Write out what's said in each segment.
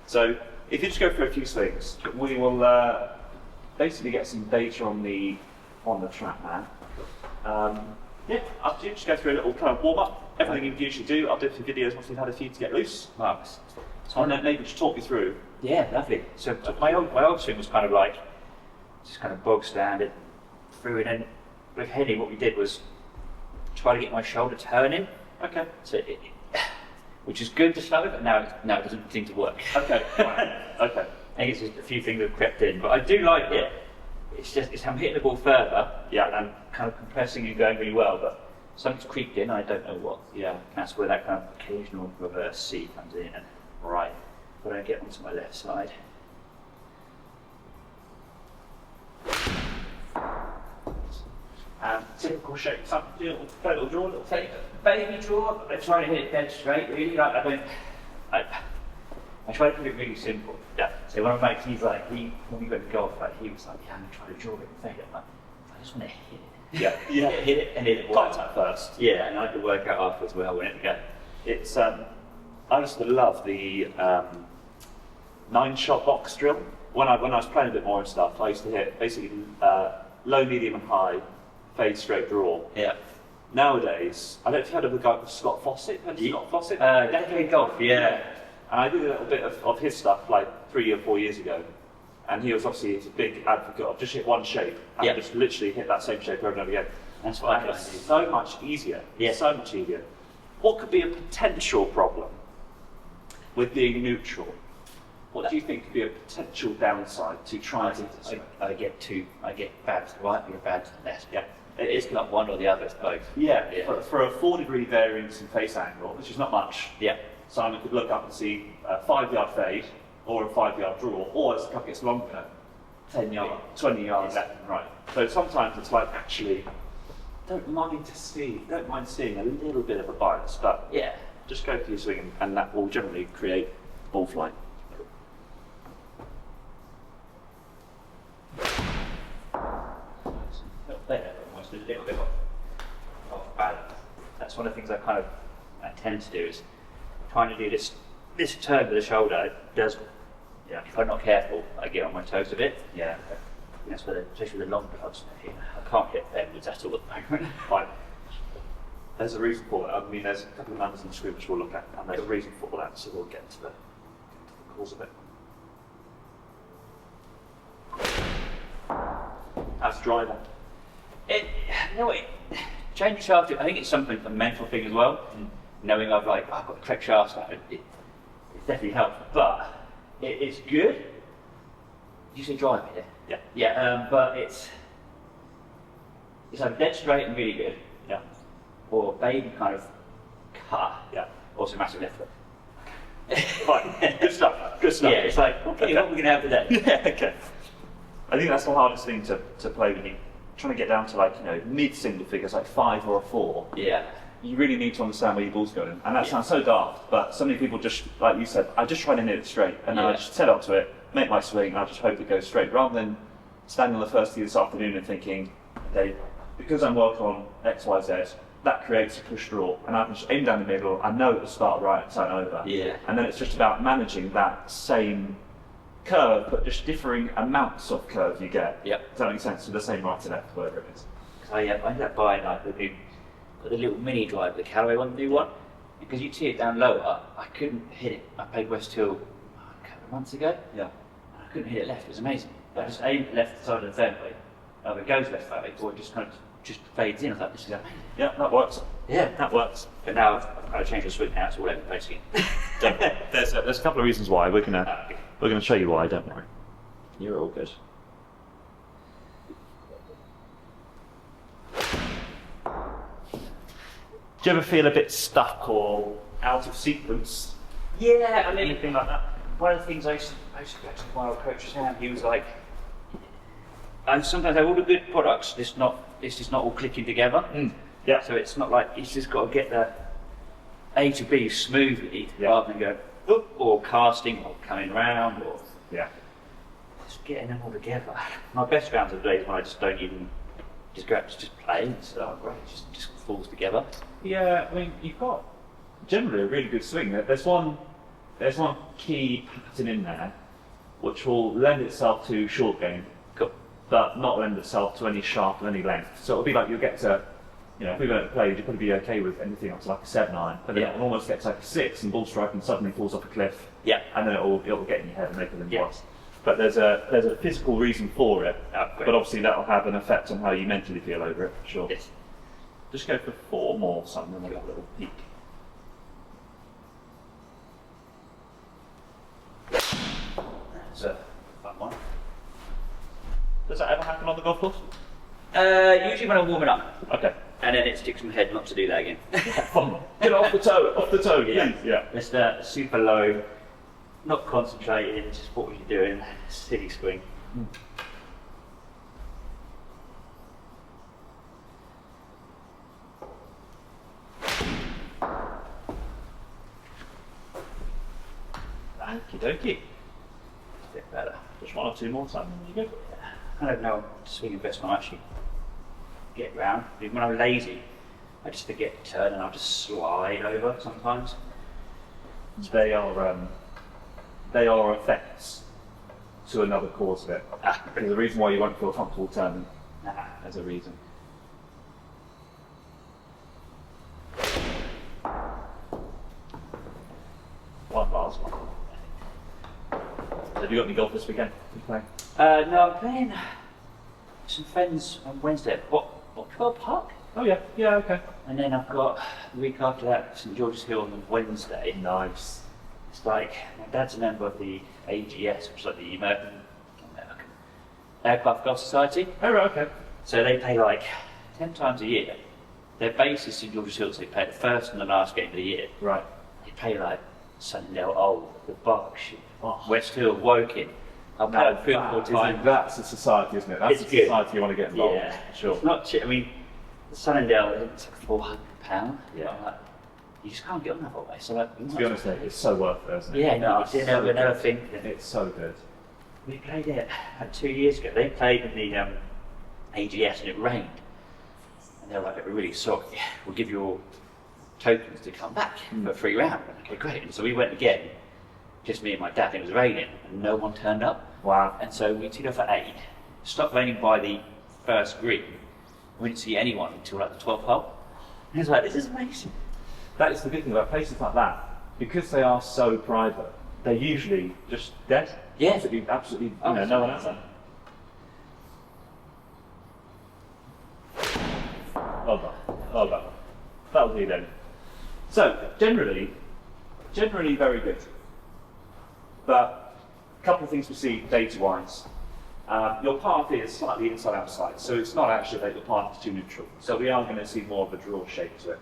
So if you just go through a few swings, we will basically get some data on the track now. Yeah, up to you. Just go through a little kind of warm up. Everything you usually do. I'll do a few videos once we've had a few to get loose. Marks. And then maybe just talk me through. Yeah, lovely. So my old swing was kind of like just kind of bog standard through it, and with Henny, what we did was try to get my shoulder turning. Okay. So which is good to start with, but now it doesn't seem to work. Okay. Right. Okay. I think it's just a few things that have crept in, but I do like it. It's I'm hitting the ball further, Yeah. and I'm kind of compressing and going really well, but something's creeped in. I don't know what. Yeah. That's where that kind of occasional reverse C comes in, and Right. but I get onto my left side. Typical shape, some little draw, little take. Baby draw. I try to hit it dead straight. Really, like I try to keep it really simple. Yeah. So one of my mates, he's like, when we went to golf, like he was like, yeah, I'm gonna try to draw it and fade it. I'm like, I just want to hit it. Yeah. Yeah. Hit it and hit it. Contact first. Yeah, and I could work out afterwards where I want it to go. It's I just love the 9-shot box drill. When I was playing a bit more and stuff, I used to hit basically low, medium, and high, fade, straight, draw. Yeah. Nowadays, I don't know if you heard of the guy called Scott Fawcett. Scott Fawcett? Decade Golf. Yeah. And I did a little bit of his stuff like 3 or 4 years ago. And he was obviously a big advocate of just hit one shape and just literally hit that same shape over and over again. That's what I And do. it's so much easier. Yeah. So much easier. What could be a potential problem with being neutral? What do you think could be a potential downside to trying to hit this? I get bad to the right or bad to the left. Yeah. It's not one or the other, it's both. Yeah, Yeah. for a 4-degree variance in face angle, which is not much, Yeah. Simon could look up and see a 5-yard fade or a 5-yard draw, or as the cup gets longer, 10 yards, 20 yards left and right. So sometimes it's like, actually, don't mind seeing a little bit of a bias, but Yeah. just go for your swing and that will generally create ball flight. There, almost a little bit of balance. That's one of the things I tend to do is trying to do this turn with the shoulder. It does, if I'm not careful, I get on my toes a bit. Yeah. That's where, especially with the long clubs, I can't hit fairways at all at the moment. Fine. There's a reason for that. I mean, there's a couple of numbers in the screen which we'll look at, and there's a reason for that, so we'll get to the cause of it. How's driver? Change shaft, I think it's something, a mental thing as well. Knowing I've got the correct shafts, it definitely helps. But it's good. Did you say driver here? Yeah. Yeah, but it's either dead straight and really good. Yeah. Or baby kind of cut. Yeah. Also massive left foot. Fine. Good stuff. Good stuff. Yeah, it's like, okay, what are we going to have today? Yeah, okay. I think that's the hardest thing to play when you're trying to get down to mid-single figures, like 5 or a 4. Yeah. You really need to understand where your ball's going. And that sounds so daft, but so many people just, like you said, I just try to hit it straight, and then I just set up to it, make my swing, and I just hope it goes straight, rather than standing on the first tee this afternoon and thinking, okay, because I'm working on X, Y, Z, that creates a push draw, and I can just aim down the middle, I know it'll start right and turn over. Yeah. And then it's just about managing that same curve, but just differing amounts of curve you get. Yep. Does that make sense? So the same right to left, whatever it is. I ended up buying the little mini driver, the Callaway one, the new one, because you tee it down lower, I couldn't hit it. I played West Hill a couple of months ago, Yeah. and I couldn't hit it left. It was amazing. I just aimed left side of the fairway, either it goes left fairway or it just kind of fades in. I thought, this is amazing. Yeah, that works. Yeah. That works. But now I've kind of changed the swing now, it's all over the place again. There's a couple of reasons why. We're gonna show you why. Don't worry. You're all good. Do you ever feel a bit stuck or out of sequence? Yeah, I mean, Anything like that? one of the things I used to go to my old coach's hand, he was like, and sometimes I have all the good products, this is not all clicking together. Yeah. So it's not like, it's just got to get the A to B smoothly, Yeah. rather than go, "Oop," or casting, or coming round, or Yeah. just getting them all together. My best rounds are the days when I just don't even, just go out to just play, and so great, it just falls together. Yeah, I mean, you've got generally a really good swing. There's one there's one key pattern in there which will lend itself to short game, Cool. but not lend itself to any shaft or any length. So it'll be like you'll get to, if we went to play, you'd probably be okay with anything up to like a 7-iron, but then it'll almost get to like a 6 and ball striking suddenly falls off a cliff. Yeah. And then it'll get in your head and make it then Yeah. worse. But there's a physical reason for it, Great. but obviously that'll have an effect on how you mentally feel over it, for sure. Yes. Just go for 4 more, something, and we'll have a little peek. That's a fun one. Does that ever happen on the golf course? Usually when I'm warming up, Okay. and then it sticks in my head not to do that again. Fun. Get off the toe, Yeah. please. Yeah. Just super low, not concentrating, just what you're doing, silly swing. Okie dokie. A bit better. Just 1 or 2 more time, and you go. I don't know swinging best when I actually get round. When I'm lazy, I just forget to turn and I'll just slide over sometimes. They are effects to another cause of it. There's a reason why you won't feel comfortable turning. There's a reason. One last one. Have you got any golf this weekend? You playing? No, I'm playing some friends on Wednesday at Boxwell Park. Oh yeah, okay. And then I've got the week after that, St George's Hill on Wednesday. Nice. It's like, my dad's a member of the AGS, which is like the American Aircraft Golf Society. Oh right, okay. So they play like 10 times a year. Their base is St George's Hill, so they play the first and the last game of the year. Right. They play like Sunningdale Old, the Berkshire, West Hill, Woking. I've played 3 or 4 times. That's a society, isn't it? That's It's a good. society you want to get involved in. Yeah, Sure. It's not cheap. I mean, Sunningdale, it's like £400. Yeah. I'm like, you just can't get on that way. So like, To be honest, mate, it's so worth it, isn't it? yeah, no, It's you so never good. think. It's so good. We played it 2 years ago. They played in the AGS and it rained. And they were like, we're really sorry. We'll give you all tokens to come back for a free round. Okay, great. And so we went again, just me and my dad. It was raining and no one turned up. Wow. And so we teed off at 8. Stopped raining by the first green. We didn't see anyone until like the 12th hole. And I was like, this is amazing. That is the good thing about places like that. Because they are so private, they're usually just dead. Yeah. Absolutely, Oh, no one else. Well done. That'll do then. So, generally very good. But a couple of things we see data-wise. Your path is slightly inside-outside, so it's not actually that your path is too neutral. So we are going to see more of a draw shape to it.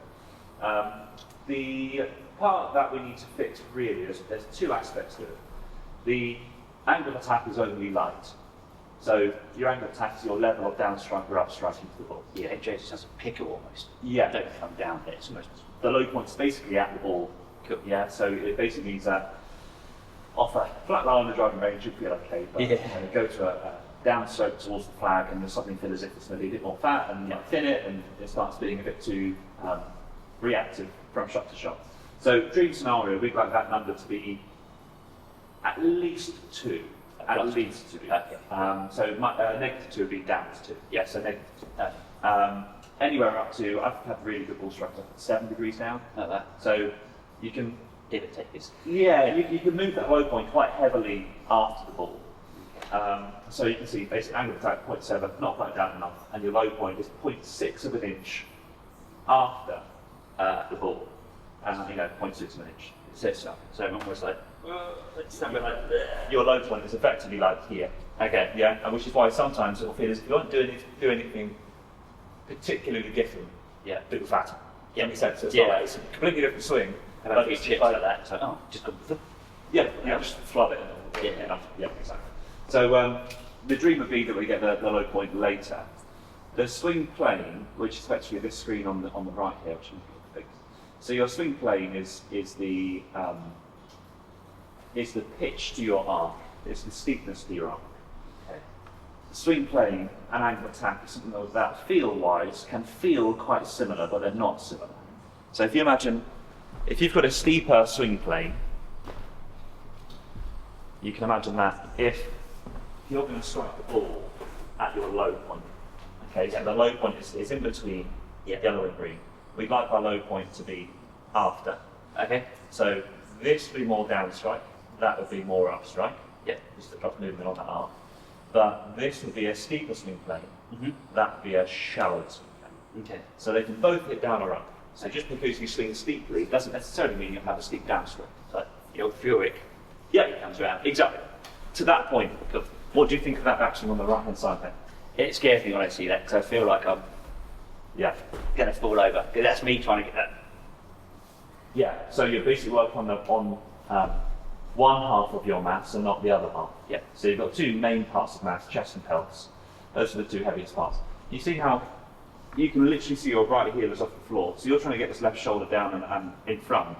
The part that we need to fix really is there's 2 aspects to it. The angle of attack is overly light. So your angle of attack is your level of down strike or up strike into the ball. Yeah, it just has a picker almost. Yeah. Don't come down there. It's almost. The low point is basically at the ball. Cool. Yeah, so it basically means that off a flat line on the driving range, you'll feel okay, but Yeah. go to a down stroke towards the flag and you suddenly feel as if it's going to be a bit more fat and you might thin it and it starts being a bit too reactive from shot to shot. So dream scenario, we'd like that number to be at least 2. At least 2. Okay. So negative 2 would be down to 2. Yeah, so negative 2. Okay. Anywhere up to, I've had really good ball strikes up at 7 degrees down. Like that. So you can, Divot takers. yeah, you can move that low point quite heavily after the ball. So you can see basic angle of attack 0.7, not quite down enough, and your low point is 0.6 of an inch after the ball, and 0.6 of an inch. So I'm almost like, something like that. Your low point is effectively like here. Okay. Yeah, and which is why sometimes it'll feel as if you don't do anything particularly different, Yeah. but you're fatter. Yeah. Makes sense. It's Yeah. not like it's a completely different swing. I've had but a few it's chips like that. It's like, oh, just go with it. Yeah, just flub it. Yeah. Yeah, exactly. So the dream would be that we get the low point later. The swing plane, which is actually this screen on the right here, which I'm fix. So your swing plane is the pitch to your arc. It's the steepness to your arc. Okay. The swing plane and angle attack is something that feel-wise can feel quite similar, but they're not similar. So if you imagine, if you've got a steeper swing plane, you can imagine that if you're going to strike the ball at your low point, okay, so the low point is in between yellow and green. We'd like our low point to be after. Okay. So this would be more down strike, that would be more up strike. Yeah. Just the club movement on that arc. But this would be a steeper swing plane, that would be a shallow swing plane. Okay. So they can both hit down or up. So just because you swing steeply doesn't necessarily mean you'll have a steep downstroke. So your Furyk comes around. Exactly. To that point, what do you think of that action on the right hand side there? It scares me when I see that because I feel like I'm going to fall over. Because that's me trying to get that. Yeah. So you're basically working on one half of your mass and not the other half. Yeah. So you've got two main parts of mass, chest and pelvis. Those are the two heaviest parts. You see how you can literally see your right heel is off the floor. So you're trying to get this left shoulder down and in front.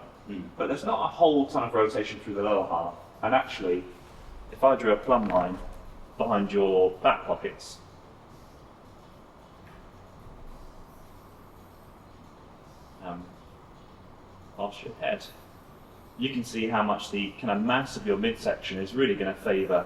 But there's not a whole ton of rotation through the lower half. And actually, if I drew a plumb line behind your back pockets, past your head, you can see how much the kind of mass of your midsection is really going to favour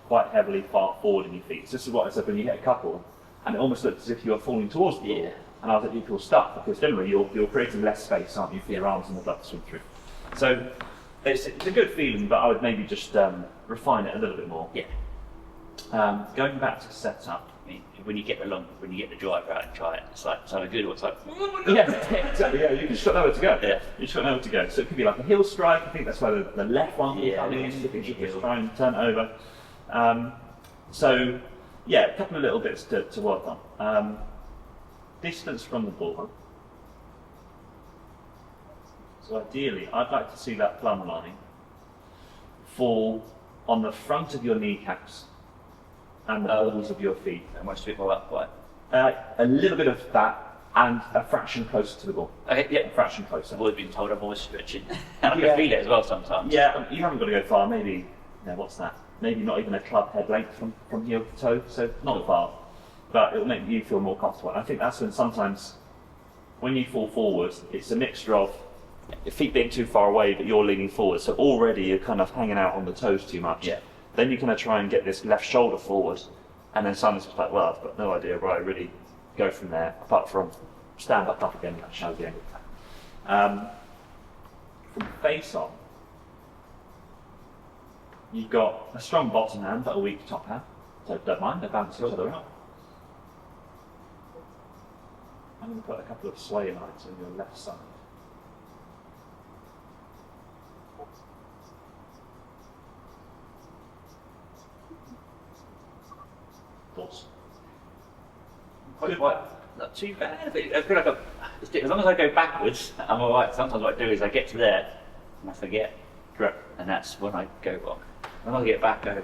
quite heavily far forward in your feet. So this is what I said when you hit a couple, and it almost looked as if you were falling towards the ball. And I was like, you feel stuck because generally you're creating less space, aren't you, for your arms and the blood to swim through. So it's a good feeling, but I would maybe just refine it a little bit more. Yeah. Going back to setup. I mean, when you get the driver out and try it, it's like something good or it's like. Yeah, exactly. Yeah, you just got nowhere to go. Yeah. You just got nowhere to go. So it could be like a heel strike. I think that's where the left one will come in. You can just try and turn it over. So yeah, a couple of little bits to work on. Distance from the ball. So ideally, I'd like to see that plumb line fall on the front of your kneecaps and the balls of your feet. And much a bit more upright. A little bit of that and a fraction closer to the ball. Okay, yeah. A fraction closer. I've always been told I'm always stretching. And I can feel it as well sometimes. Yeah, you haven't got to go far. Maybe, what's that? Maybe not even a club head length from heel to toe, so not far. But it'll make you feel more comfortable. And I think that's when sometimes, when you fall forward, it's a mixture of your feet being too far away, but you're leaning forward. So already you're kind of hanging out on the toes too much. Yeah. Then you're going to try and get this left shoulder forward, and then suddenly it's like, well, I've got no idea where I really go from there, apart from stand back up again, that shows the angle. From face on, you've got a strong bottom hand, but a weak top hand. So don't mind, they balance each other out. I'm going to put a couple of sway lines on your left side. Thoughts? Not too bad. I feel like as long as I go backwards, I'm alright. Sometimes what I do is I get to there and I forget. Correct. And that's when I go wrong. When I get back, I go,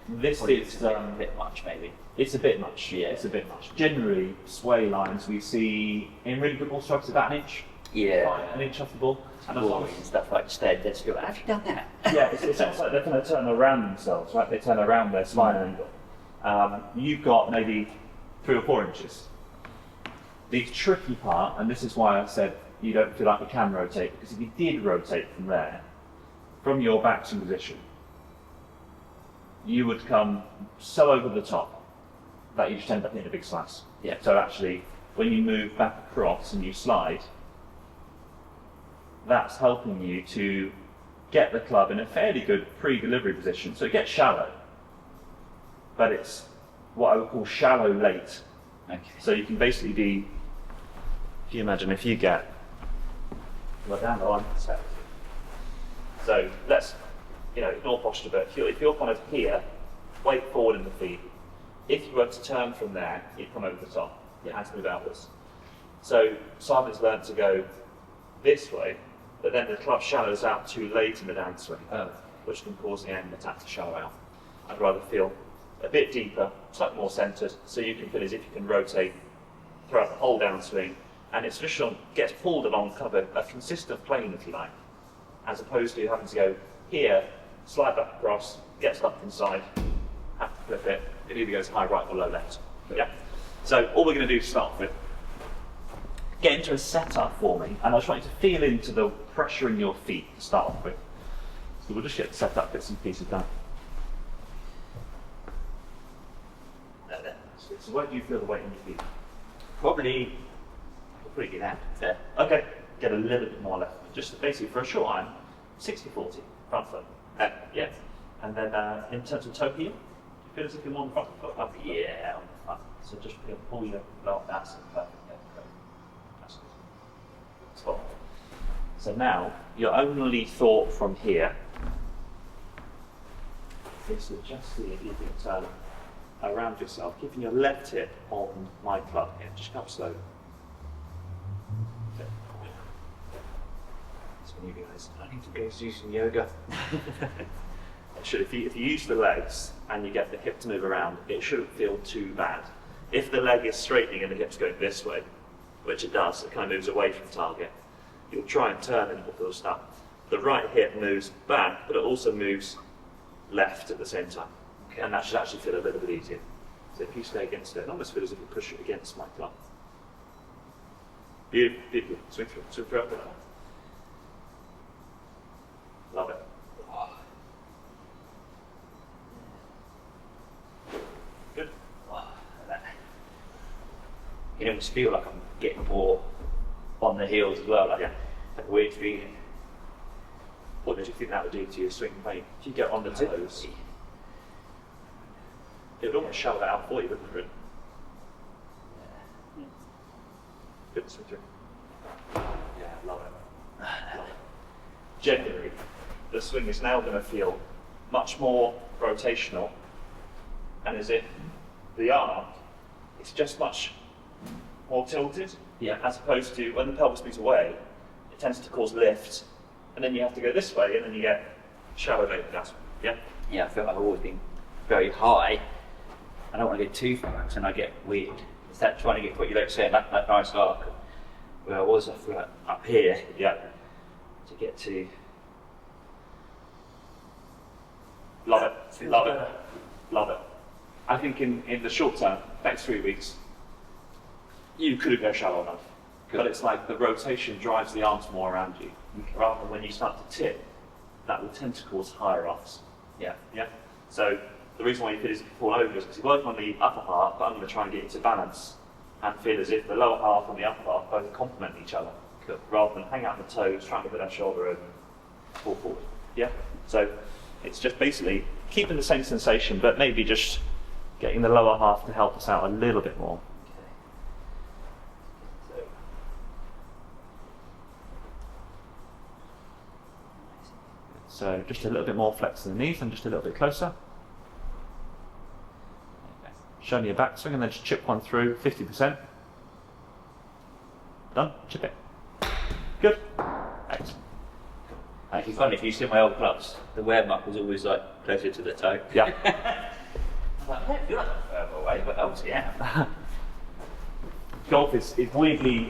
This is a bit much, maybe. It's a bit much. Yeah, it's a bit much. Generally, sway lines we see in really good ball strokes about an inch. Yeah. An inch off the ball. And stuff like instead, they're still, have you done that? Yeah, it's almost like they're going to turn around themselves, right? They turn around their spine angle. You've got maybe 3 or 4 inches. The tricky part, and this is why I said you don't feel like you can rotate, because if you did rotate from there, from your backswing position, you would come so over the top that you just end up hitting a big slice. Yeah. So actually, when you move back across and you slide, that's helping you to get the club in a fairly good pre-delivery position. So it gets shallow, but it's what I would call shallow late. Okay. So you can basically be, if you imagine if you get down the line, so let's ignore posture, but if you're kind of here, weight forward in the feet, if you were to turn from there, you'd come over the top and to move outwards. So Simon's learned to go this way, but then the club shallows out too late in the downswing, which can cause the end attack to shallow out. I'd rather feel a bit deeper, slightly more centred, so you can feel as if you can rotate throughout the whole downswing, and it's just gets pulled along kind of a consistent plane, if you like, as opposed to having to go here, slide back across, get stuck inside, have to flip it. It either goes high right or low left. Yeah. So all we're going to do to start with, get into a setup for me, and I just want you to feel into the pressure in your feet to start off with. So we'll just get set up, get some pieces done. So where do you feel the weight in your feet? Probably get out there. Okay, get a little bit more left. Just basically for a short iron, 60-40, front foot. Yeah. And then in terms of toe heel, do you feel as if you're more on the front foot? Yeah, on the front. So just pull your lock, that's perfect. Yeah, great. That's good. Spot on. So now, your only thought from here is to just see if you can turn around yourself, keeping your left hip on my club here. Just come slowly. Okay. That's when you realise I need to go do some yoga. If you use the legs and you get the hip to move around, it shouldn't feel too bad. If the leg is straightening and the hip's going this way, which it does, it kind of moves away from target, you'll try and turn and it will feel stuck. The right hip moves back, but it also moves left at the same time. Okay. And that should actually feel a little bit easier. So if you stay against it almost feels as if you push it against my club. Beautiful, beautiful. Swing through up there. Love it. Good. You almost feel like I'm getting more on the heels as well, like a weird feeling. What did you think that would do to your swing weight? If you get on the toes, it would almost shout that out for you, wouldn't it? Yeah. Good swing through. Yeah, love it. Love it. Generally, the swing is now going to feel much more rotational, and as if the arm is just much more tilted, as opposed to when the pelvis moves away, it tends to cause lift, and then you have to go this way, and then you get shallow vapor gas. Yeah? Yeah, I feel like I've always been very high. I don't want to get too far back, and I get weird. It's that trying to get what you like saying, that nice arc where I was, I feel like up here, to get to. Love it, love it, love it. I think in the short term, next 3 weeks, you could go shallow enough. But it's like the rotation drives the arms more around you. Rather than when you start to tip, that will tend to cause higher arcs. Yeah. So the reason why you feel as if you fall over is because you work on the upper half, but I'm going to try and get you to balance and feel as if the lower half and the upper half both complement each other. Cool. Rather than hang out the toes, trying to put that shoulder over and fall forward. Yeah? So it's just basically keeping the same sensation, but maybe just getting the lower half to help us out a little bit more. So just a little bit more flex in the knees and just a little bit closer. Show me your backswing and then just chip one through, 50%. Done, chip it. Good. Excellent. Actually funny, if you see my old clubs, the wear mark was always like closer to the toe. Yeah. I was like, I don't feel like I'm further away, but obviously yeah. Golf is weirdly,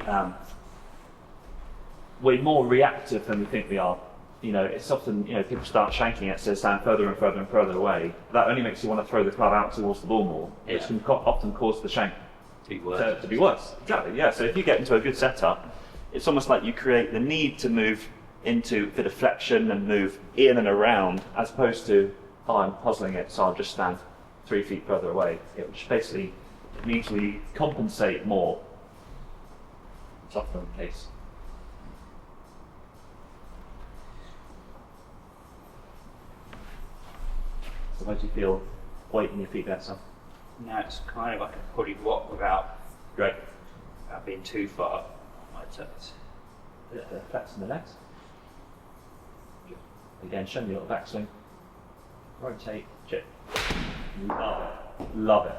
we're more reactive than we think we are. You know, it's often, people start shanking it, so stand further and further and further away. That only makes you want to throw the club out towards the ball more, which can often cause the shank to be worse. To be worse. Exactly, yeah. So if you get into a good setup, it's almost like you create the need to move into a bit of flexion and move in and around, as opposed to, I'm puzzling it, so I'll just stand 3 feet further away. It which basically means we compensate more. It's often the case. So how do you feel weight in your feet there, son? Now it's kind of like I can probably walk without being too far on my toes. Flex in the legs. Again, show me a little backswing. Rotate, chip. Love it. Love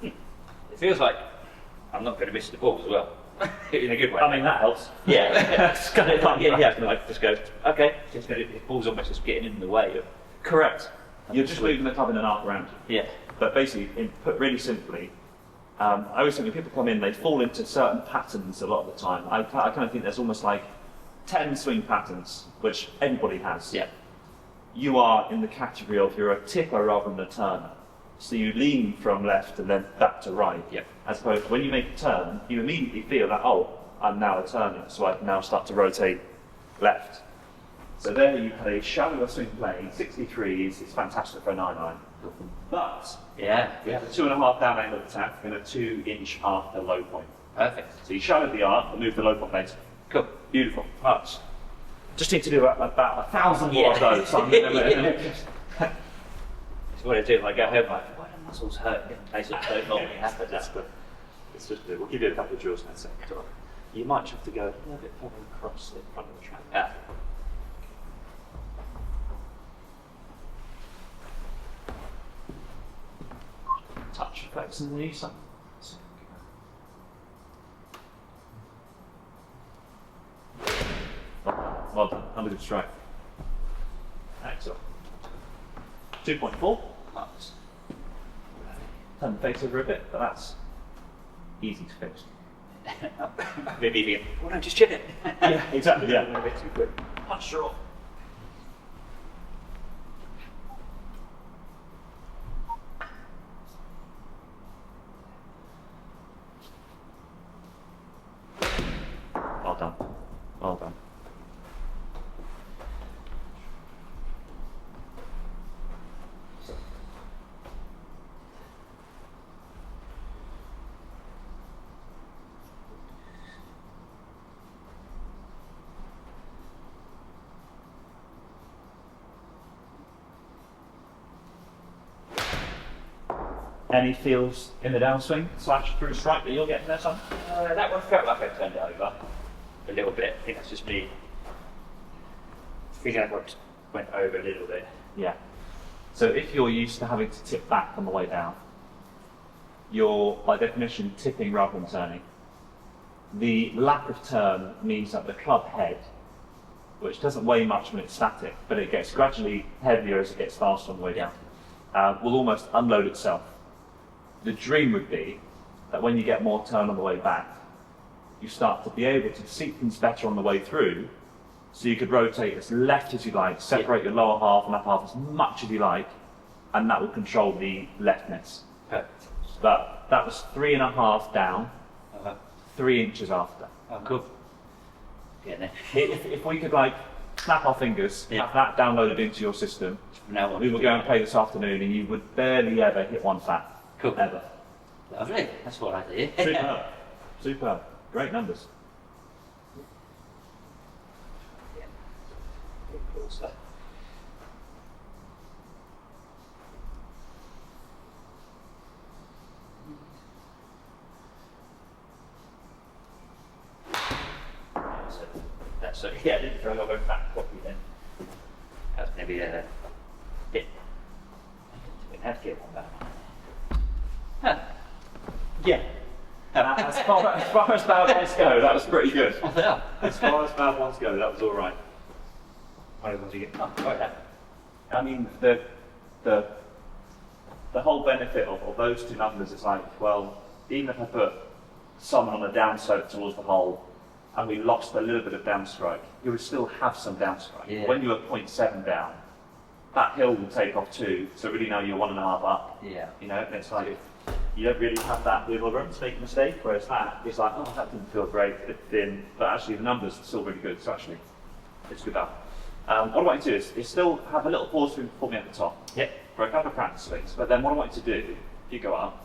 it. It feels like I'm not going to miss the ball as well. In a good way. I mean, that helps. Yeah. It's kind of fun. Yeah, like just go, okay, just gonna, the ball's almost just getting in the way of. Correct. You're just moving the club in an arc around you. Yeah. But basically, put really simply, I always think when people come in, they fall into certain patterns a lot of the time. I kind of think there's almost like 10 swing patterns, which everybody has. Yeah. You are in the category of you're a tipper rather than a turner. So you lean from left and then back to right. Yeah. As opposed to when you make a turn, you immediately feel that, oh, I'm now a turner, so I can now start to rotate left. So there you have a shallower swing plane. 63 is fantastic for a 9-iron. But Yeah. we have a 2.5 down angle of attack and a 2-inch after low point. Perfect. So you shallowed the arc and moved the low point later. Cool. Beautiful. But just need to do about 1,000 more of those. So It's what I do. I go home like, why do muscles hurt? They just don't normally happen. Let's just do it. We'll give you a couple of drills in a second. You might just have to go a little bit further across the front of the track. Yeah. Touch effects in the knee, so. Well done, under good strike. Excellent. 2.4. Nice. Turn the face over a bit, but that's easy to fix. Maybe even, oh no, just chin it. Yeah, exactly, yeah. A bit too quick. Punch draw. Well done. Well done. Any feels in the downswing / through strike that you're getting there, son? That one felt like I turned it over a little bit. I think that's just me feeling like I went over a little bit. Yeah. So if you're used to having to tip back on the way down, you're by definition tipping rather than turning. The lack of turn means that the club head, which doesn't weigh much when it's static, but it gets gradually heavier as it gets faster on the way down, will almost unload itself. The dream would be that when you get more turn on the way back, you start to be able to see things better on the way through, so you could rotate as left as you like, separate your lower half and upper half as much as you like, and that will control the leftness. Perfect. But that was 3.5 down, Uh-huh. 3 inches after. Oh, cool. Getting there. If we could like snap our fingers, Yeah. have that downloaded into your system, Now what we will go and play this afternoon and you would barely ever hit one fat. Cool. Ever. Lovely. That's what I do. Superb. Superb. Great numbers. Cool stuff. So yeah, I didn't throw over back properly then. That's maybe a bit. We have to get one back. Huh. Yeah. As far as bad ones go, that was pretty good. Yeah. As far as bad ones go, that was all right. What else did you get? Oh, right. I mean, the whole benefit of those two numbers is like, well, even if I put someone on a down slope towards the hole and we lost a little bit of downstrike, you would still have some downstrike. Yeah. When you're 0.7 down, that hill will take off 2, so really now you're 1.5 up. Yeah. You know, and it's like, you don't really have that wiggle room to make a mistake, whereas that is like, oh, that didn't feel great, a bit thin, but actually the numbers are still really good, so actually, it's good that. What I want you to do is still have a little pause for me at the top. Yep. For a couple of practice swings, but then what I want you to do, if you go up,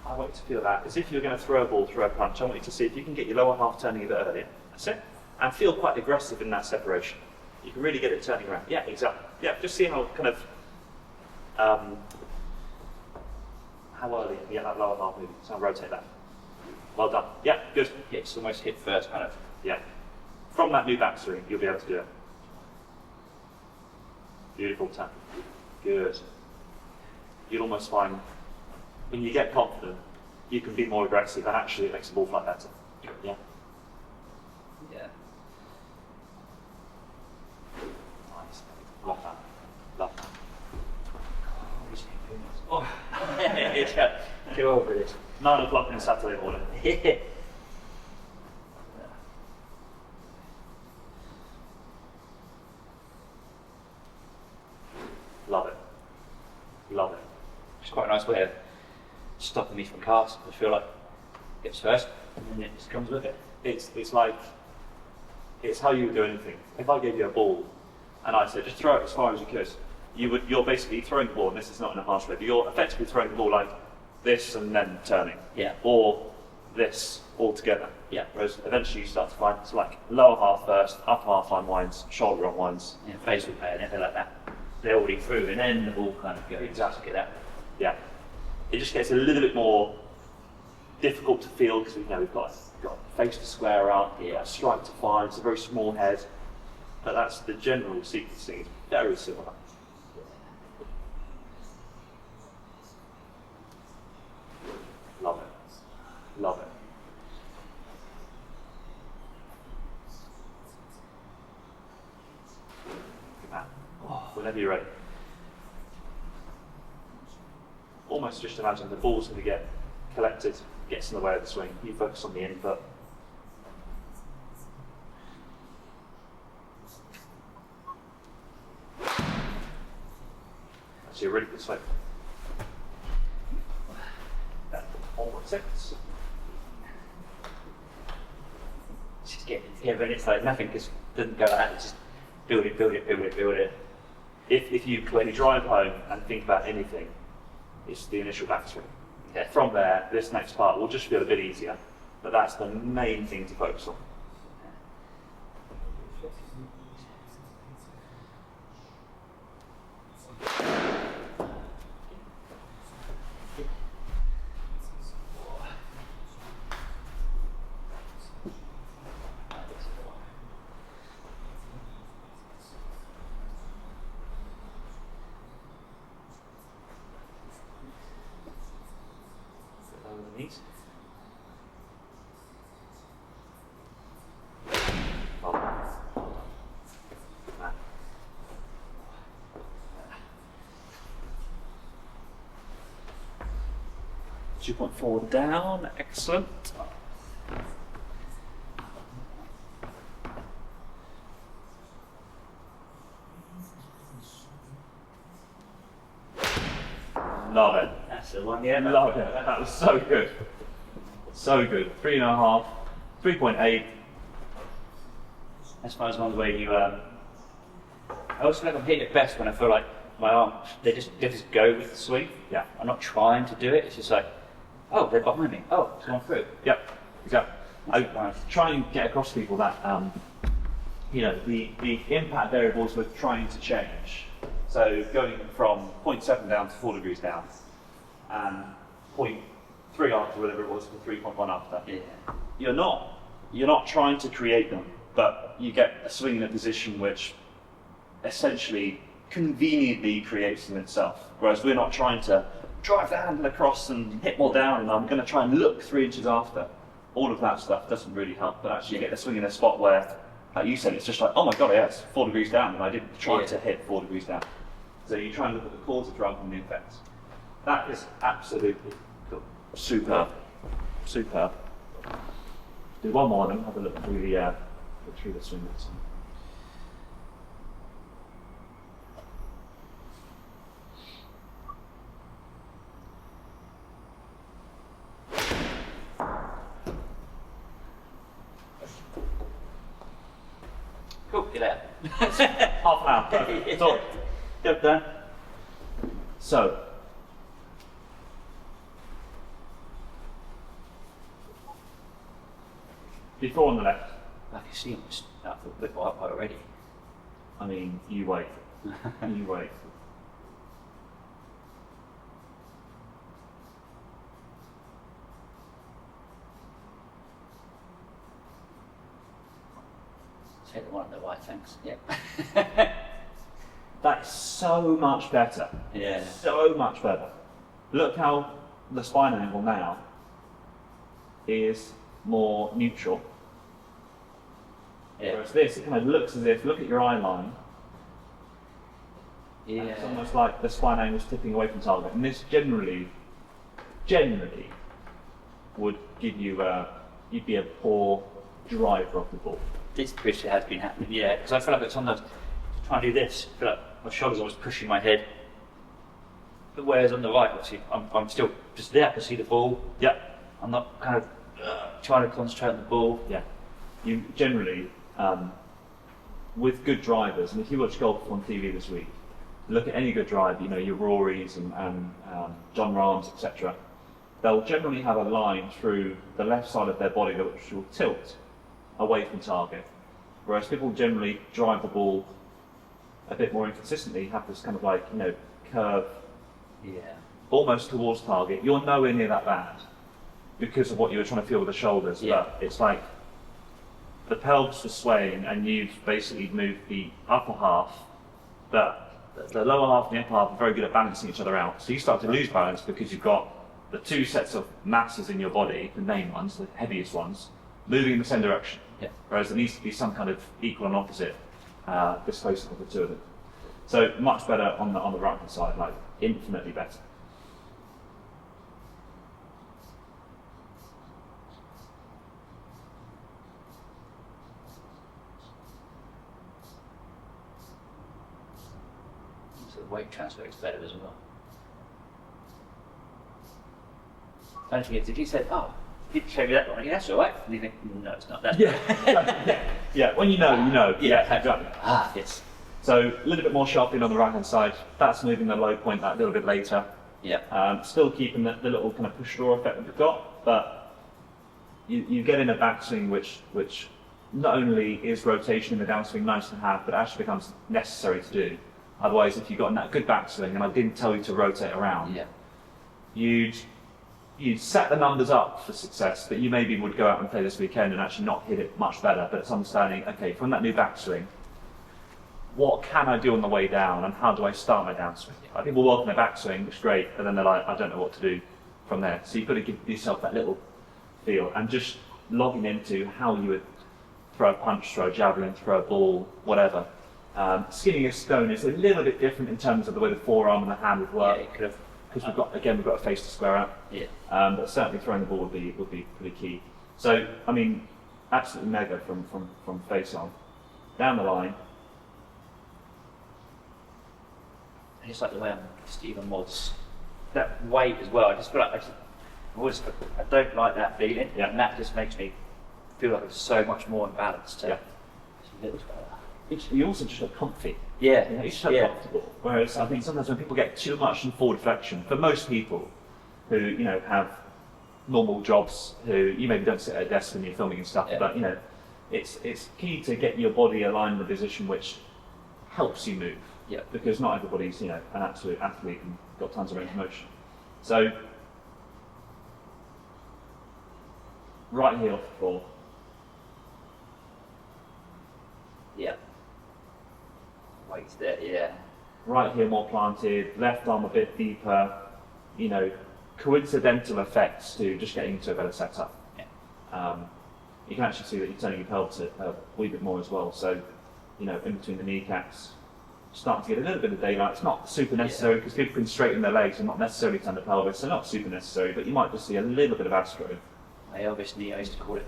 I want you to feel that as if you're going to throw a ball through a punch. I want you to see if you can get your lower half turning a bit earlier. That's it. And feel quite aggressive in that separation. You can really get it turning around. Yeah, exactly. Yeah, just see how kind of how early you can get that lower half moving. So I'll rotate that. Well done. Yeah, good. Yeah, it's almost hit first, kind of. Yeah. From that new backswing, you'll be able to do it. Beautiful tap. Good. You'll almost find when you get confident, you can be more aggressive and actually it makes the ball fly better. Yeah. Yeah. Nice. Love that. Love that. Oh, yeah. Go over this. 9 o'clock on a Saturday morning. Yeah. Love it. Love it. It's quite a nice way of stopping me from casting. I feel like it gets first, and then it just comes with it. it's like, it's how you would do anything. If I gave you a ball and I said, just throw it as far as you could, you're basically throwing the ball, and this is not in a harsh way, but you're effectively throwing the ball like this and then turning. Yeah. Or this all together. Yeah. Whereas eventually you start to find it's like lower half first, upper half unwinds, shoulder unwinds. Yeah, face will play and everything like that. They're already through, and then the ball kind of goes. Exactly. Get that. Yeah. It just gets a little bit more difficult to feel because we've got a face to square up, a strike to find, it's a very small head. But that's the general sequencing, it's very similar. Love it. Love it. Good man. Whenever you're ready. Almost just imagine the ball's going to get collected, gets in the way of the swing. You focus on the input. Actually, a really good swing. Almost 6. Just getting it together, and it's like nothing just doesn't go like that. It's just build it, build it, build it, build it. If you when you drive home and think about anything, it's the initial backswing. Yeah. From there, this next part will just feel a bit easier, but that's the main thing to focus on. Knees. Well, 2.4 down, excellent. Love it. That's the one, yeah. Love it. That was so good. So good. 3.5, 3.8. As far as one where you, I also feel like I'm hitting it best when I feel like my arms, they just go with the swing. Yeah. I'm not trying to do it, it's just like, oh, they're behind me. Oh, it's gone through. Yep, exactly. I try and get across to people that, the impact variables we're trying to change. So going from 0.7 down to 4 degrees down, and 0.3 after, whatever it was, for 3.1 after. Yeah. You're not trying to create them, but you get a swing in a position which essentially conveniently creates them itself. Whereas we're not trying to drive the handle across and hit more down, and I'm going to try and look 3 inches after. All of that stuff doesn't really help, but actually you get the swing in a spot where, like you said, it's just like, oh my god, yes, 4 degrees down, and I didn't try to hit 4 degrees down. So you try and look at the causes rather than the effects. That is absolutely cool. Superb. Superb. Do one more and then have a look through the swing next time. Cool, get out. Half an hour. That's all. Yep, done. So, before on the left, I can see I'm just out for a bit white already. I mean, you wait. You wait. Take the one on the white, thanks. Yep. That is so much better. Yeah. So much better. Look how the spine angle now is more neutral. Yeah. Whereas this, it kind of looks as if, look at your eye line. Yeah. It's almost like the spine angle is tipping away from target. And this generally would give you you'd be a poor driver of the ball. This pressure has been happening, yeah, because I feel like it's on the, trying to do this, I feel like my shoulder's always pushing my head. But whereas on the right, obviously, I'm still just there, I can see the ball. Yep. I'm not kind of trying to concentrate on the ball. Yeah. you generally, with good drivers, and if you watch golf on TV this week, look at any good drive, you know, your Rorys and John Rahms, etc. They'll generally have a line through the left side of their body which will tilt away from target. Whereas people generally drive the ball a bit more inconsistently, have this kind of like, you know, curve almost towards target. You're nowhere near that bad because of what you were trying to feel with the shoulders, but it's like the pelvis is swaying and you've basically moved the upper half, but the lower half and the upper half are very good at balancing each other out. So you start to lose balance because you've got the two sets of masses in your body, the main ones, the heaviest ones, moving in the same direction. Whereas there needs to be some kind of equal and opposite displacement of the two of them. So much better on the right hand side, like infinitely better. So the weight transfer is better as well. The only thing is, if you said, "Oh, you didn't show me that one," that's all right. And you think, "No, it's not that." Yeah. When you know, you know. Yeah, exactly. Yes. So a little bit more sharpening on the right hand side. That's moving the low point that little bit later. Still keeping the little kind of push draw effect that we've got, but you get in a backswing which not only is rotation in the downswing nice to have, but actually becomes necessary to do. Otherwise, if you've got that good backswing, and I didn't tell you to rotate around, you'd set the numbers up for success, but you maybe would go out and play this weekend and actually not hit it much better. But it's understanding, okay, from that new backswing, what can I do on the way down, and how do I start my downswing? Like, people welcome their backswing, which is great, but then they're like, I don't know what to do from there. So you've got to give yourself that little feel, and just logging into how you would throw a punch, throw a javelin, throw a ball, whatever. Skinning a stone is a little bit different in terms of the way the forearm and the hand would work. Because we've got a face to square out. But certainly throwing the ball would be pretty key. So I mean, absolutely mega from face on. Down the line. And it's like the way Stephen was. That weight as well. I just feel like I don't like that feeling, and that just makes me feel like it's so much more imbalanced. You also just look comfy. It's so comfortable. Whereas I think sometimes when people get too much in forward flexion, for most people who, you know, have normal jobs, who you maybe don't sit at a desk when you're filming and stuff, but you know, it's key to get your body aligned in a position which helps you move. Because not everybody's, you know, an absolute athlete and got tons of range of motion. So right heel off the floor. Weight's there, Right heel more planted, left arm a bit deeper, you know, coincidental effects to just getting into a better setup. You can actually see that you're turning your pelvis a wee bit more as well, so, you know, in between the kneecaps, starting to get a little bit of daylight. It's not super necessary because people can straighten their legs and not necessarily turn the pelvis, so not super necessary, but you might just see a little bit of astro. My Elvis knee, I used to call it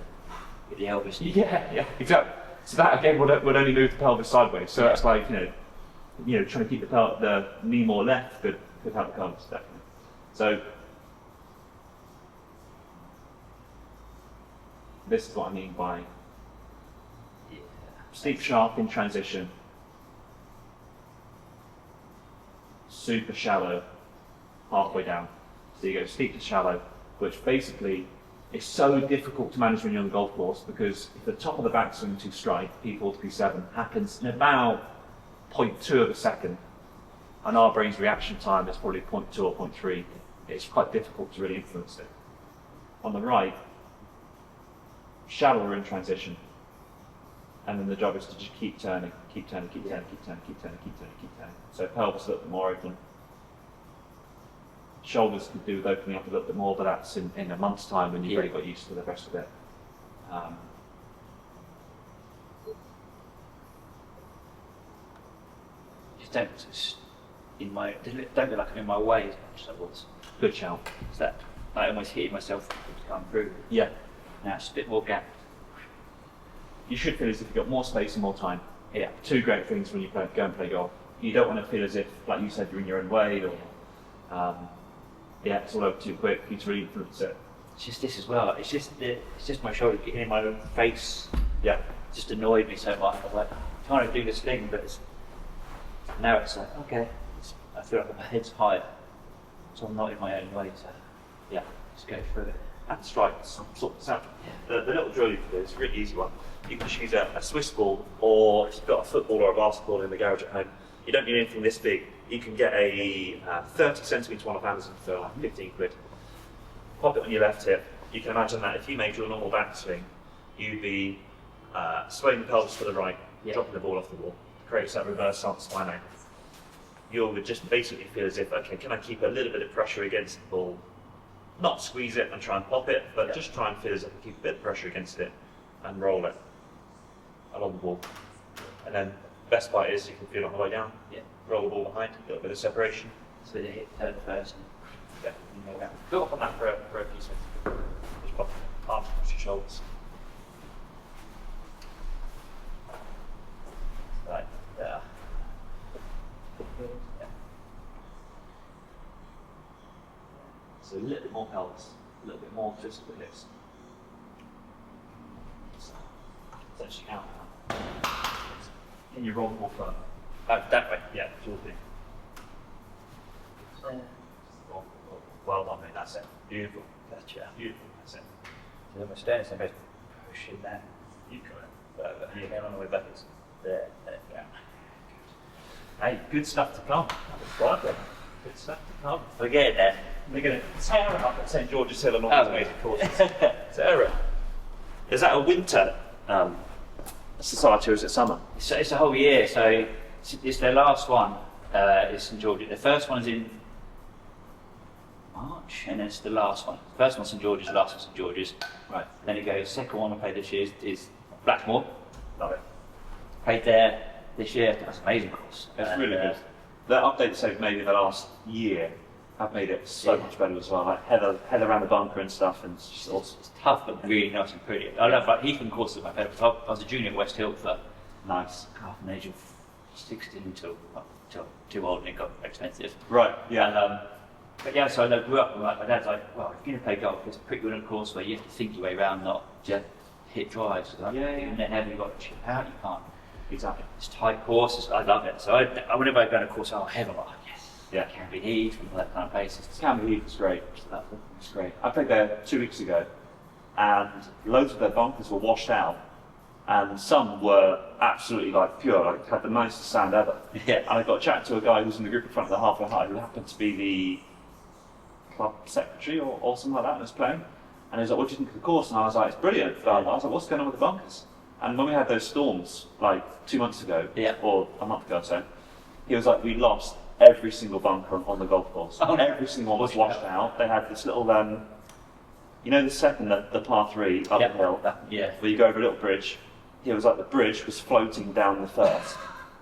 the Elvis knee. Yeah, exactly. So that again would only move the pelvis sideways. So that's like, you know, trying to keep the knee more left could help the pelvis definitely. So this is what I mean by steep sharp in transition, super shallow halfway down. So you go steep to shallow, which basically is so difficult to manage when you're on the golf course, because if the top of the backswing to strike, P4 to P7, happens in about 0.2 of a second, and our brain's reaction time is probably 0.2 or 0.3, it's quite difficult to really influence it. On the right, shallower in transition, and then the job is to just keep turning. So pelvis a little bit more open. Shoulders could do with opening up a little bit more, but that's in a month's time when you've really got used to the rest of it. Just don't look like I'm in my way as much as I was. Good shout. Is that I almost hitting myself to come through? Yeah. Now it's just a bit more gap. You should feel as if you've got more space and more time. Yeah. Two great things when you go and play golf. You don't want to feel as if, like you said, you're in your own way, or it's all over too quick. You need to really influence it. It's just this as well. It's just my shoulder getting in my own face Yeah. It just annoyed me so much. I was like, I'm trying to do this thing, but now it's like, okay, I feel like my head's higher, so I'm not in my own way. So yeah, just go through it. And strike some sort of sound. The little drill you can do is a really easy one. You can just use a Swiss ball, or if you've got a football or a basketball in the garage at home, you don't need anything this big. You can get a 30 centimetre one off Amazon for like 15 quid. Pop it on your left hip. You can imagine that if you made your normal backswing, you'd be swaying the pelvis to the right, dropping the ball off the wall, creates that reverse spine angle. You would just basically feel as if, okay, can I keep a little bit of pressure against the ball? Not squeeze it and try and pop it, but just try and feel as if I keep a bit of pressure against it and roll it along the ball. And then the best part is you can feel it on the way down. Yeah. Roll the ball behind, a little bit of separation. So the hip turn first. Yeah, and go down. Build up on that for a few seconds. Just pop arms across your shoulders. Right there. So a little bit more pelvis, a little bit more twist of the hips. So, essentially out now. Can you roll the ball further? That way, yeah, sure thing. Well done, mate, that's it. Beautiful. Gotcha. Beautiful, that's it. So then we're standing, so I'm just pushing that. You got it. And then on the way back, it's there. Hey, good stuff to come. Right then. Good stuff to come. We're getting there. They're going to tear it up at St George's Hill and all Oh, these amazing courses. Tear it. Is that a winter society or is it summer? It's a whole year, so it's their last one. Is St George's. The first one's in March, and then it's the last one. First one's St George's, the last one's St George's. Right. Then it goes. Second one I played this year is Blackmore. Love it. Played there this year. That's an amazing course. It's really good. The updates they've made in the last year have made it so much better as well. Like heather around the bunker and stuff, and it's just awesome. It's tough, but really nice and pretty. I love like Heathland courses. My favourite. I was a junior at West Hill for Nice. from the age of 16 till too old and it got expensive. Right. Yeah. And, but yeah, so I grew up and like, my dad's like, well, if you're going to play golf, it's pretty good on a course where you have to think your way around, not just hit drives. Like, and then heavy, you've got to chip out, you can't. Exactly. It's tight courses, I love it. So whenever I go on a course, I'll have a lot. Yes. Yeah. Can be Heath and all that kind of places. Camberley Heath is great. It's great. I played there 2 weeks ago, and loads of their bunkers were washed out, and some were absolutely like pure, like had the nicest sand ever. Yeah. And I got a chat to a guy who was in the group in front of the halfway high, who happened to be the club secretary or something like that, and was playing. And he was like, "What do you think of the course?" And I was like, "It's brilliant." But I was like, "What's going on with the bunkers?" And when we had those storms, like 2 months ago, or a month ago or so, he was like, "We lost every single bunker on the golf course. Oh, no. Every single one was washed out. They had this little, you know, the second, the par 3 up the hill, where you go over a little bridge. He was like, the bridge was floating down the first.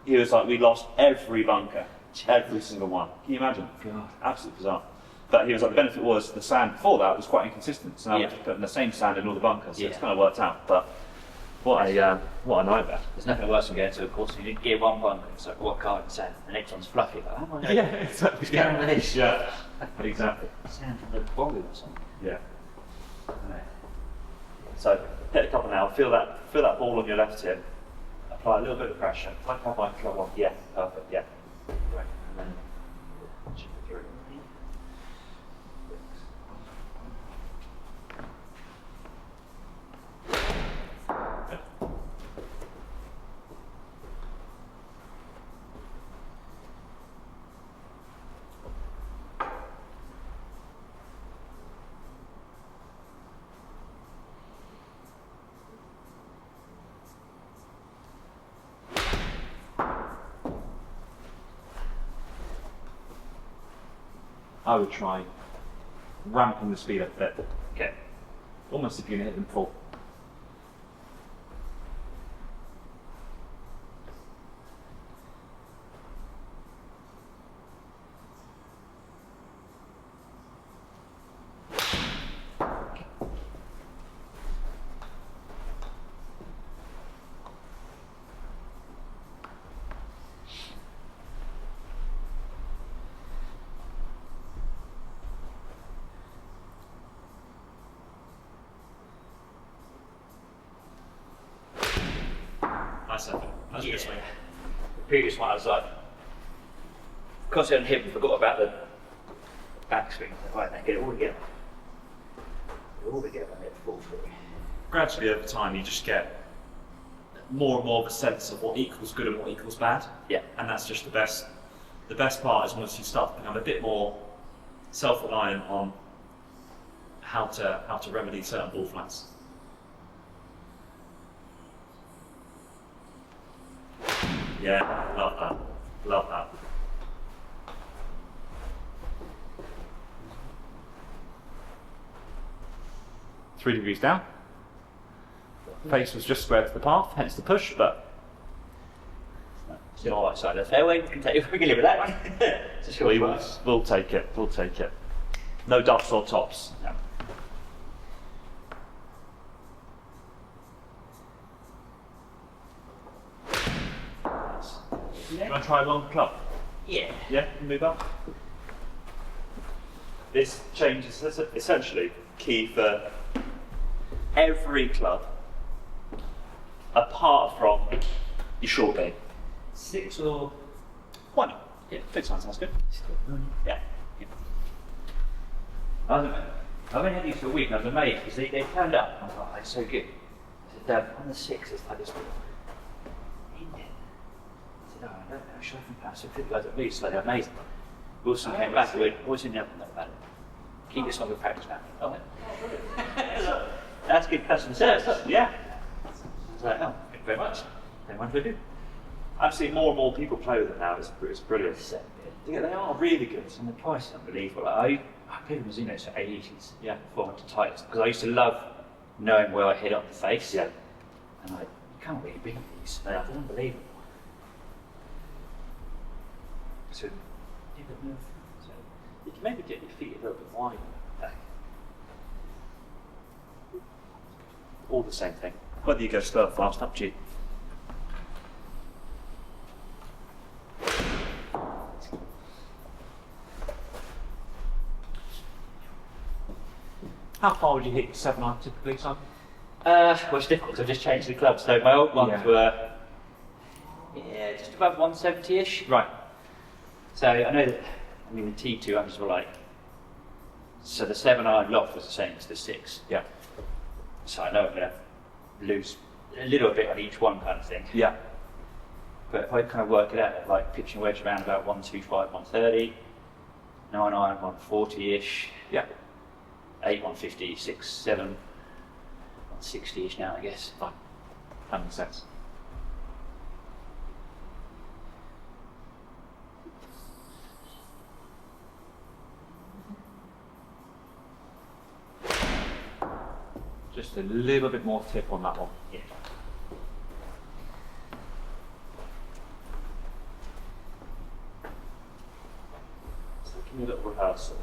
He was like, we lost every bunker, every single one. Can you imagine? God. Absolutely bizarre. But he was like, the benefit was the sand before that was quite inconsistent. So now we're just putting the same sand in all the bunkers. So it's kind of worked out. But what a nightmare. There's nothing worse than going to a course and you get one bunker, it's like, what card and sand, the next one's fluffy. Like, oh my God. Yeah, exactly. What's going on with this? Yeah, exactly. Sand from the body or something. Yeah. So hit a couple now. Feel that ball on your left hip. Apply a little bit of pressure. Like how my club on. Yeah, perfect. Yeah. Right. And then chip it through. I would try ramping the speed up a bit. Okay. Almost if you're going to hit them full. That's a good swing. The previous one I was like, concentrating on him, forgot about the backswing. Right, then get it all together. Get it all together and let it fall through. Gradually over time, you just get more and more of a sense of what equals good and what equals bad. Yeah. And that's just the best. The best part is once you start to become a bit more self-reliant on how to remedy certain ball flats. Yeah, love that. Love that. Three degrees down. Face was just square to the path, hence the push, but It's the right side of the fairway. We can live with that one. It's a short one. we'll take it. We'll take it. No ducks or tops. No. You want to try a long club? Yeah. Yeah, move up. This change is essentially key for every club, apart from your short game. 6 or... Why not? Yeah, 6 sounds good. Yeah. I've only had these for a week and I was amazed because they turned up. I was like, they're so good. I said, Dad, on the 6, it's like this. I said, oh, I don't know, should I from Paris? So 50 guys at least, like, they're amazing. Wilson came back and went, what's in there? Not about it. Keep this on your practice now. Oh, that's good customer service. Yeah. I was like, oh, thank you very much. They want to do. Actually, more and more people play with it now. It's brilliant. So, Yeah, they are really good. and the price is unbelievable. Like, I played with Mizuno for 80s. Yeah, 400 titles. Because I used to love knowing where I hit on the face. Yeah. And you can't really beat these. They're unbelievable. So, so you can maybe get your feet a little bit wider back. All the same thing. Whether you go slow or fast, up to you. How far would you hit your 7-iron typically, Simon? Well, it's difficult because I've just changed the club. So my old ones Yeah. were, just above 170-ish. Right. So I know that, the T200s were like, so the 7-iron loft was the same as the 6. Yeah. So I know I'm going to lose a little bit on each one kind of thing. Yeah. But if I kind of work it out, like pitching wedge around about 125, 130, 9-iron 140-ish, Yeah. 8 150, 6, 7, 160-ish now I guess. Fine. That makes sense. Just a little bit more tip on that one. Yeah. So give me a little rehearsal.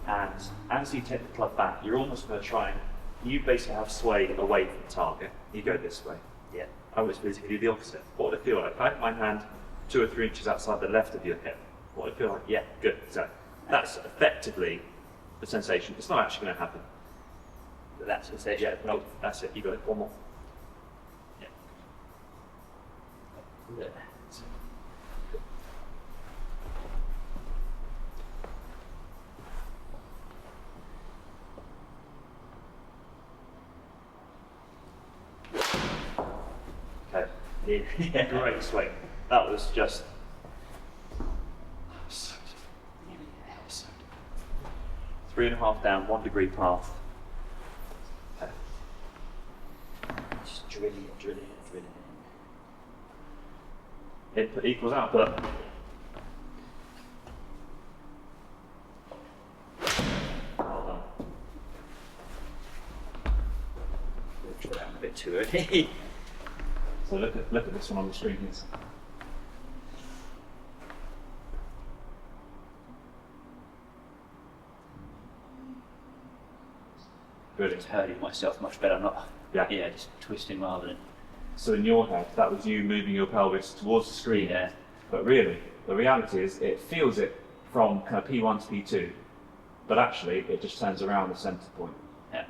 And as you take the club back, you're almost going to try and, you basically have sway away from the target. You go this way. Yeah. I was basically do the opposite. What would it feel like? If I have my hand 2 or 3 inches outside the left of your hip, what would it feel like? Yeah, good. So that's effectively the sensation. It's not actually going to happen. But that's the stage. Yeah, no, that's it. You got it. One more. Yeah. Yeah. Okay. Yeah. Great swing. That was just. 3.5 down, 1 degree path. Okay. Just drilling it, drilling it, drilling it. Input equals output. Well done. Drill out a bit too early. So look at this one on the screen here. Brilliant. Hurting myself much better. I'm not. Yeah. Yeah, just twisting rather than. So in your head, that was you moving your pelvis towards the screen. Yeah. But really, the reality is it feels it from kind of P1 to P2, but actually it just turns around the centre point. Yeah.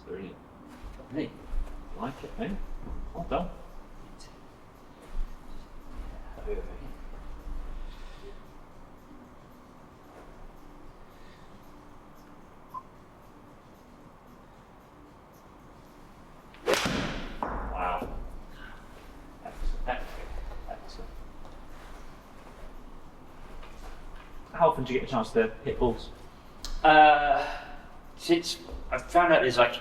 Brilliant. Lovely. Like it, eh? Well done. Wow. Excellent. How often do you get a chance to hit balls? Since I found out there's a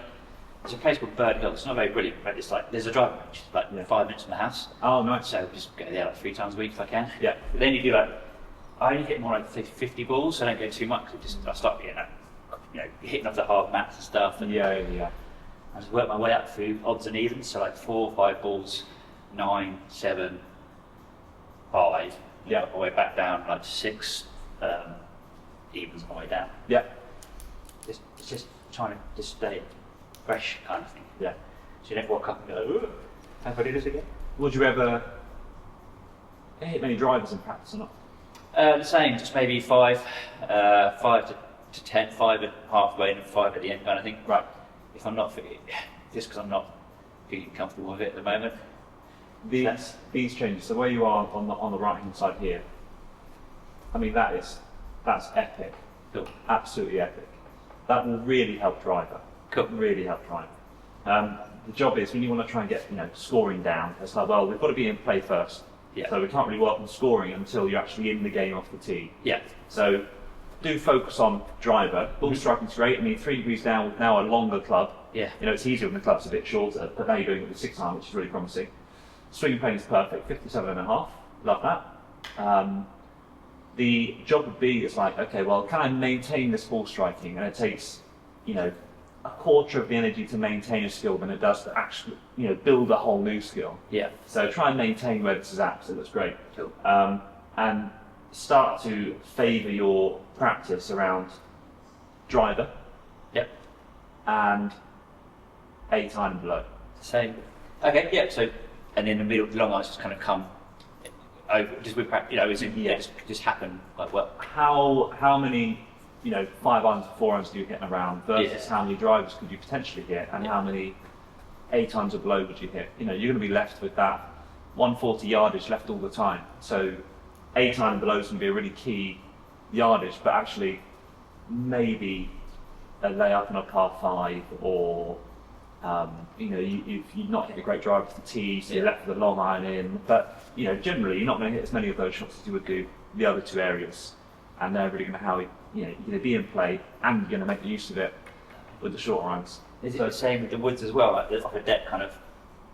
place called Bird Hill. It's not very brilliant, but it's like there's a driving range, like Yeah. 5 minutes from the house. Oh, nice. So I just go there like 3 times a week if I can. Yeah. But then you do like, I only hit more like 50 balls, so I don't go too much. I start getting that, hitting off the hard mats and stuff. And Yeah. I just work my way up through odds and evens, so like 4, 5 balls, 9, 7, 5. Yeah. Work my way back down like 6 evens on my way down. Yeah. It's just trying to just stay fresh kind of thing. Yeah. So you don't walk up and go, "Ooh, have I do this again?" Would you ever hit many drivers in practice or not? The same, just maybe 5 to 10, 5 at halfway and 5 at the end kind of thing. Right. If I'm not, just because I'm not feeling comfortable with it at the moment. These changes, so where you are on the right hand side here, I mean that's epic. Cool. Absolutely epic. That will really help driver. Cool. Really help driver. The job is when you want to try and get scoring down, it's like, well, we've got to be in play first. Yeah. So we can't really work on scoring until you're actually in the game off the tee. Yeah. So do focus on driver. Ball striking's great. I mean, 3 degrees down with now a longer club. Yeah. It's easier when the club's a bit shorter, but now you're doing it with 6 iron, which is really promising. Swing plane is perfect, 57.5. Love that. The job would be, it's like, okay, well, can I maintain this ball striking? And it takes, a quarter of the energy to maintain a skill than it does to actually, build a whole new skill. Yeah. So try and maintain where this is at, so that's great. Cool. And start to favour your practice around driver Yep. and 8 iron and below. Same. Okay. Yeah. So, and in the middle, the long irons just kind of come over, just with practice. Just happen quite well. How many 5 irons or 4 irons do you hit in a round versus how many drivers could you potentially hit, and how many 8 irons or below would you hit? You're going to be left with that 140 yardage left all the time. So 8 iron and below is going to be a really key yardage, but actually maybe a layup in a par 5, or you've not hit a great drive off the tee, so you're left with a long iron in. But generally you're not going to hit as many of those shots as you would do the other 2 areas, and they're really going to you're going to be in play, and you're going to make the use of it with the shorter irons. Is it the same with the woods as well? Like off a deck, kind of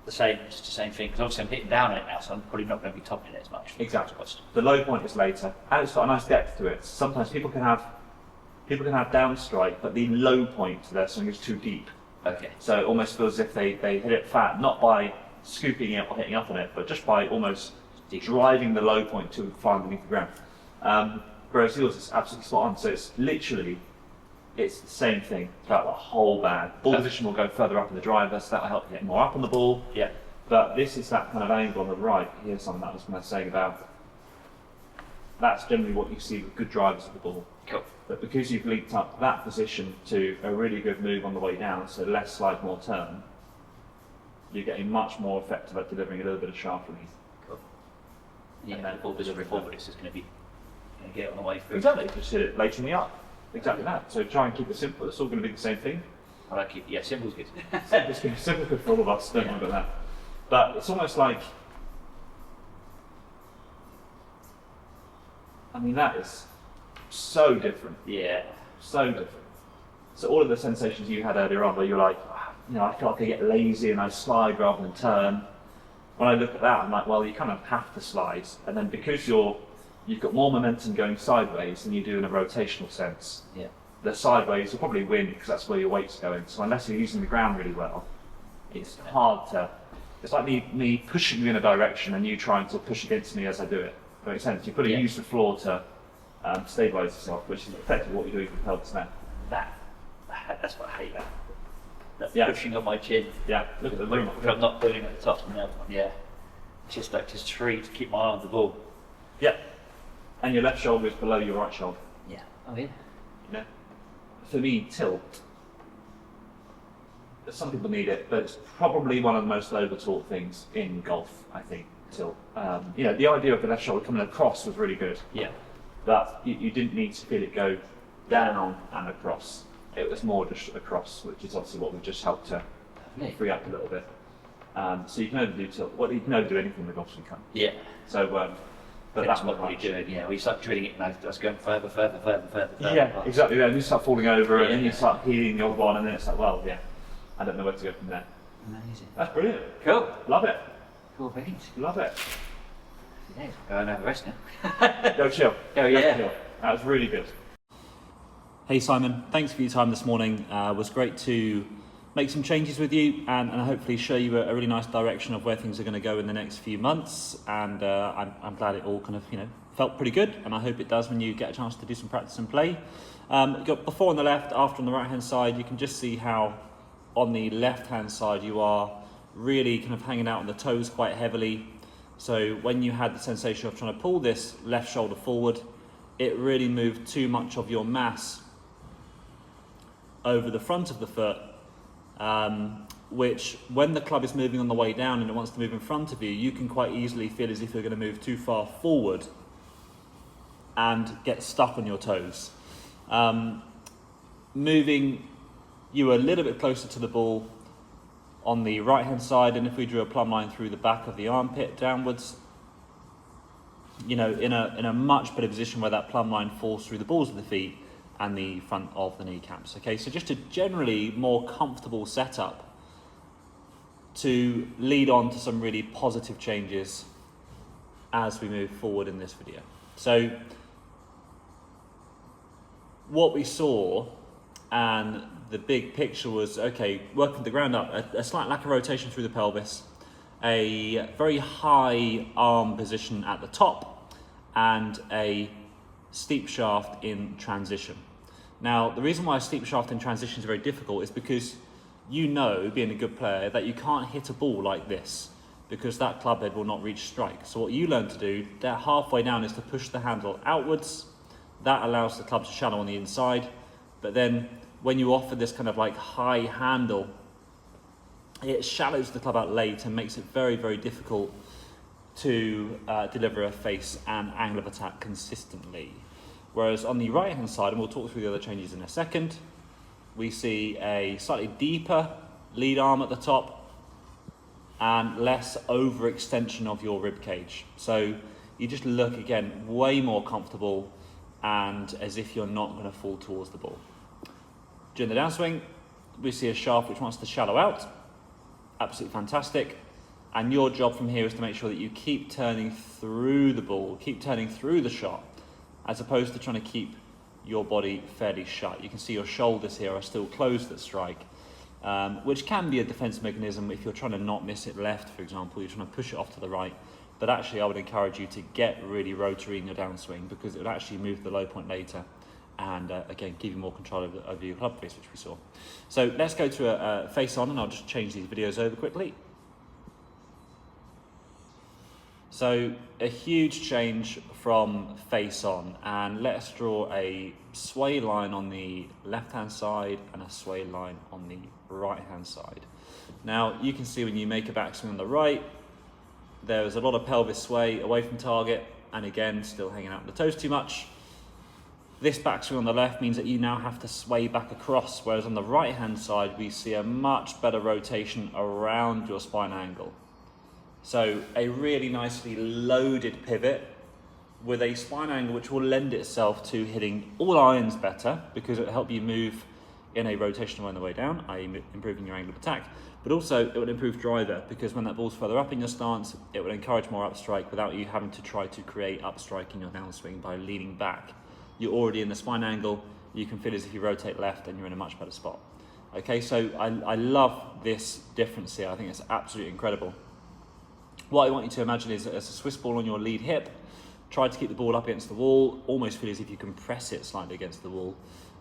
the same thing. Because obviously I'm hitting down it now, so I'm probably not going to be topping it as much. Exactly. The low point is later, and it's got a nice depth to it. Sometimes people can have down strike, but the low point to their swing is too deep. Okay. So it almost feels as if they hit it flat, not by scooping it or hitting up on it, but just by almost driving the low point too far underneath the ground. Whereas yours is absolutely spot on. So it's literally, it's the same thing throughout the whole bag. Ball position will go further up in the driver, so that will help you get more up on the ball. Yeah. But this is that kind of angle on the right. Here's something that I was going to say about. That's generally what you see with good drivers of the ball. Cool. But because you've leaped up that position to a really good move on the way down, so less slide, more turn, you're getting much more effective at delivering a little bit of shaft release. Cool. Yeah, and then ball position forward is just going to be get on the way through. Exactly, just hit it later in the arc. Exactly that. So try and keep it simple. It's all going to be the same thing. I like it. Yeah, simple's good. Simple good for all of us. Don't worry about that. But it's almost like, that is so different. Yeah. So different. So all of the sensations you had earlier on, where you're like, I feel like I get lazy and I slide rather than turn. When I look at that, I'm like, well, you kind of have to slide, and then because you've got more momentum going sideways than you do in a rotational sense. Yeah. The sideways will probably win because that's where your weight's going. So unless you're using the ground really well, it's hard to. It's like me pushing you in a direction and you trying to push against me as I do it. Does that make sense? You've got to use the floor to stabilise yourself, which is effectively what you're doing with pelvis now. That's what I hate. That Yeah. pushing on my chin. Yeah. Look at the room. Which I'm not doing at the top of the one. Yeah. Just free to keep my eye on the ball. Yeah. And your left shoulder is below your right shoulder. Yeah. Oh yeah. For me, tilt. some people need it, but it's probably one of the most over-taught things in golf, I think. Still, you know, the idea of the left shoulder coming across was really good. Yeah. But you didn't need to feel it go down and across. It was more just across, which is obviously what we've just helped to free up a little bit. So you can only do tilt. Well, you can only do anything with golf swing can. Yeah. So, but that's what we're doing. Yeah, we start drilling it now. That's going further. Yeah, exactly. Yeah, and you start falling over, and then you start healing the other one, and then it's like, well, yeah, I don't know where to go from there. Amazing. That's brilliant. Cool. Love it. Cool things. Love it. Yeah, go and have a rest now. Go chill. Oh yeah. Go chill. That was really good. Hey Simon, thanks for your time this morning. It was great to make some changes with you and hopefully show you a really nice direction of where things are going to go in the next few months. And I'm glad it all kind of, you know, felt pretty good, and I hope it does when you get a chance to do some practice and play. Got before on the left, after on the right hand side. You can just see how on the left hand side you are really kind of hanging out on the toes quite heavily. So when you had the sensation of trying to pull this left shoulder forward, it really moved too much of your mass over the front of the foot, which when the club is moving on the way down and it wants to move in front of you, you can quite easily feel as if you're going to move too far forward and get stuck on your toes. Moving you a little bit closer to the ball on the right hand side, and if we drew a plumb line through the back of the armpit downwards, you know, in a much better position where that plumb line falls through the balls of the feet and the front of the kneecaps. Okay, so just a generally more comfortable setup to lead on to some really positive changes as we move forward in this video. So what we saw, and the big picture was, okay, working the ground up, a slight lack of rotation through the pelvis, a very high arm position at the top, and a steep shaft in transition. Now, the reason why a steep shaft in transition is very difficult is because you know, being a good player, that you can't hit a ball like this because that club head will not reach strike. So what you learn to do, that halfway down, is to push the handle outwards. That allows the club to shallow on the inside, but then when you offer this kind of like high handle, it shallows the club out late and makes it very, very difficult to deliver a face and angle of attack consistently. Whereas on the right hand side, and we'll talk through the other changes in a second, we see a slightly deeper lead arm at the top and less overextension of your rib cage. So you just look, again, way more comfortable and as if you're not going to fall towards the ball. During the downswing, we see a shaft which wants to shallow out. Absolutely fantastic. And your job from here is to make sure that you keep turning through the ball, keep turning through the shot, as opposed to trying to keep your body fairly shut. You can see your shoulders here are still closed at strike, which can be a defense mechanism if you're trying to not miss it left, for example. You're trying to push it off to the right. But actually, I would encourage you to get really rotary in your downswing, because it would actually move the low point later and again give you more control over your club face, which we saw. So let's go to a face on, and I'll just change these videos over quickly. So a huge change from face on, and let's draw a sway line on the left hand side and a sway line on the right hand side. Now you can see when you make a backswing on the right, there is a lot of pelvis sway away from target, and again still hanging out on the toes too much. This backswing on the left means that you now have to sway back across, whereas on the right hand side we see a much better rotation around your spine angle. So a really nicely loaded pivot with a spine angle which will lend itself to hitting all irons better, because it will help you move in a rotation on the way down, i.e. improving your angle of attack, but also it will improve driver, because when that ball's further up in your stance, it will encourage more upstrike without you having to try to create upstrike in your downswing by leaning back. You're already in the spine angle, you can feel as if you rotate left and you're in a much better spot. Okay, so I love this difference here. I think it's absolutely incredible. What I want you to imagine is as a Swiss ball on your lead hip, try to keep the ball up against the wall, almost feel as if you can press it slightly against the wall,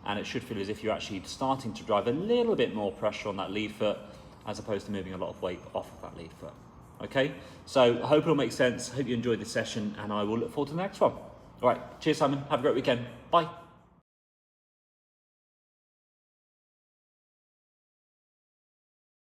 and it should feel as if you're actually starting to drive a little bit more pressure on that lead foot, as opposed to moving a lot of weight off of that lead foot. Okay, so I hope it all makes sense. I hope you enjoyed this session, and I will look forward to the next one. All right, cheers Simon, have a great weekend, bye.